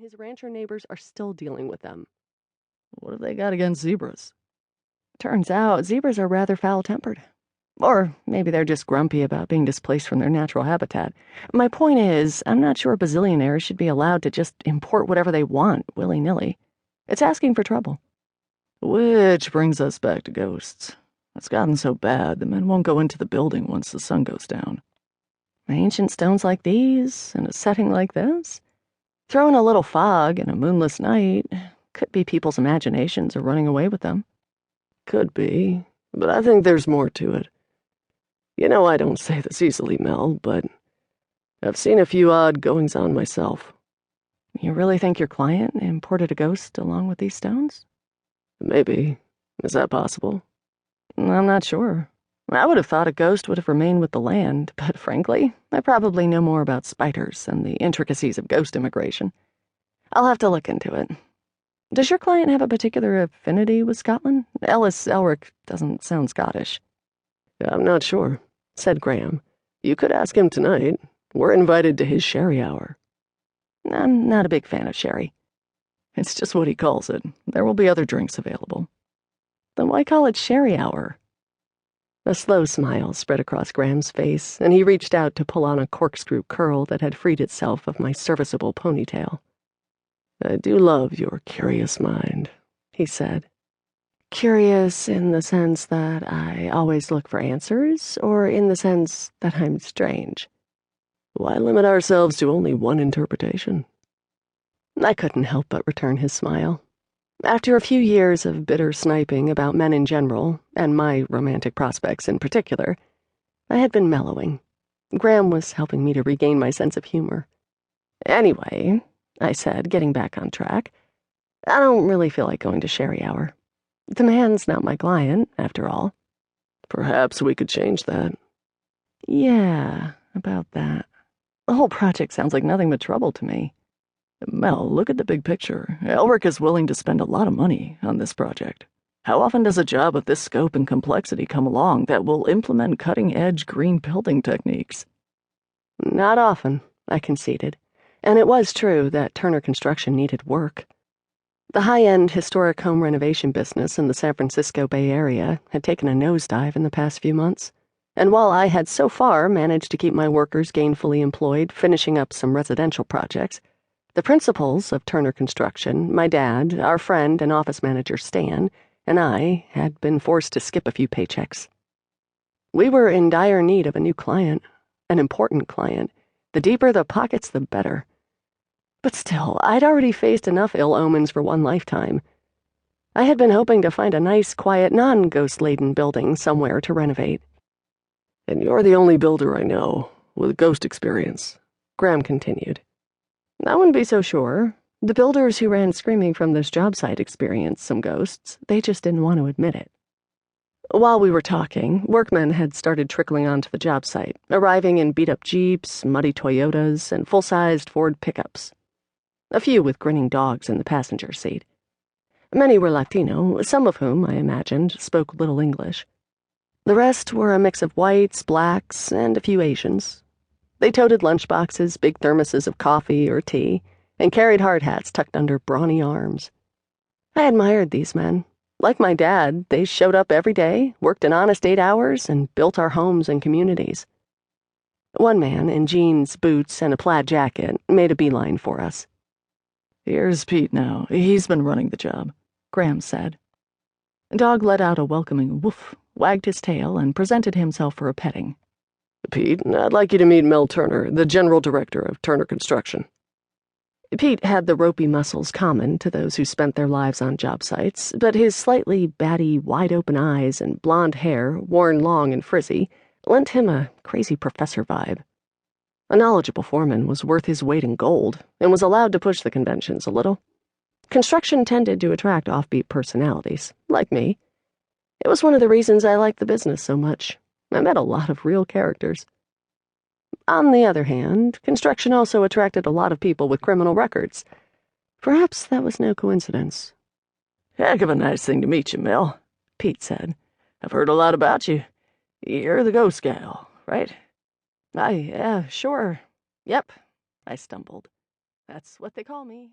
his rancher neighbors are still dealing with them. What have they got against zebras? Turns out zebras are rather foul-tempered. Or maybe they're just grumpy about being displaced from their natural habitat. My point is, I'm not sure bazillionaires should be allowed to just import whatever they want, willy-nilly. It's asking for trouble. Which brings us back to ghosts. It's gotten so bad the men won't go into the building once the sun goes down. Ancient stones like these, in a setting like this? Throw in a little fog and a moonless night. Could be people's imaginations are running away with them. Could be, but I think there's more to it. You know, I don't say this easily, Mel, but I've seen a few odd goings-on myself. You really think your client imported a ghost along with these stones? Maybe. Is that possible? I'm not sure. I would have thought a ghost would have remained with the land, but frankly, I probably know more about spiders than the intricacies of ghost immigration. I'll have to look into it. Does your client have a particular affinity with Scotland? Ellis Elric doesn't sound Scottish. I'm not sure, said Graham. You could ask him tonight. We're invited to his sherry hour. I'm not a big fan of sherry. It's just what he calls it. There will be other drinks available. Then why call it sherry hour? A slow smile spread across Graham's face, and he reached out to pull on a corkscrew curl that had freed itself of my serviceable ponytail. I do love your curious mind, he said. Curious in the sense that I always look for answers, or in the sense that I'm strange? Why limit ourselves to only one interpretation? I couldn't help but return his smile. After a few years of bitter sniping about men in general, and my romantic prospects in particular, I had been mellowing. Graham was helping me to regain my sense of humor. Anyway, I said, getting back on track, I don't really feel like going to sherry hour. The man's not my client, after all. Perhaps we could change that. Yeah, about that. The whole project sounds like nothing but trouble to me. Mel, look at the big picture. Elric is willing to spend a lot of money on this project. How often does a job of this scope and complexity come along that will implement cutting-edge green building techniques? Not often, I conceded, and it was true that Turner Construction needed work. The high-end historic home renovation business in the San Francisco Bay Area had taken a nosedive in the past few months, and while I had so far managed to keep my workers gainfully employed finishing up some residential projects, the principals of Turner Construction, my dad, our friend and office manager Stan, and I had been forced to skip a few paychecks. We were in dire need of a new client, an important client. The deeper the pockets, the better. But still, I'd already faced enough ill omens for one lifetime. I had been hoping to find a nice, quiet, non-ghost-laden building somewhere to renovate. And you're the only builder I know with ghost experience, Graham continued. I wouldn't be so sure. The builders who ran screaming from this job site experienced some ghosts. They just didn't want to admit it. While we were talking, workmen had started trickling onto the job site, arriving in beat-up Jeeps, muddy Toyotas, and full-sized Ford pickups. A few with grinning dogs in the passenger seat. Many were Latino, some of whom, I imagined, spoke little English. The rest were a mix of whites, blacks, and a few Asians. They toted lunchboxes, big thermoses of coffee or tea, and carried hard hats tucked under brawny arms. I admired these men. Like my dad, they showed up every day, worked an honest 8 hours, and built our homes and communities. One man, in jeans, boots, and a plaid jacket, made a beeline for us. Here's Pete now. He's been running the job, Graham said. Dog let out a welcoming woof, wagged his tail, and presented himself for a petting. Pete, I'd like you to meet Mel Turner, the general director of Turner Construction. Pete had the ropey muscles common to those who spent their lives on job sites, but his slightly batty, wide-open eyes and blonde hair, worn long and frizzy, lent him a crazy professor vibe. A knowledgeable foreman was worth his weight in gold and was allowed to push the conventions a little. Construction tended to attract offbeat personalities, like me. It was one of the reasons I liked the business so much. I met a lot of real characters. On the other hand, construction also attracted a lot of people with criminal records. Perhaps that was no coincidence. Heck of a nice thing to meet you, Mel, Pete said. I've heard a lot about you. You're the ghost gal, right? Yeah, sure. Yep, I stumbled. That's what they call me.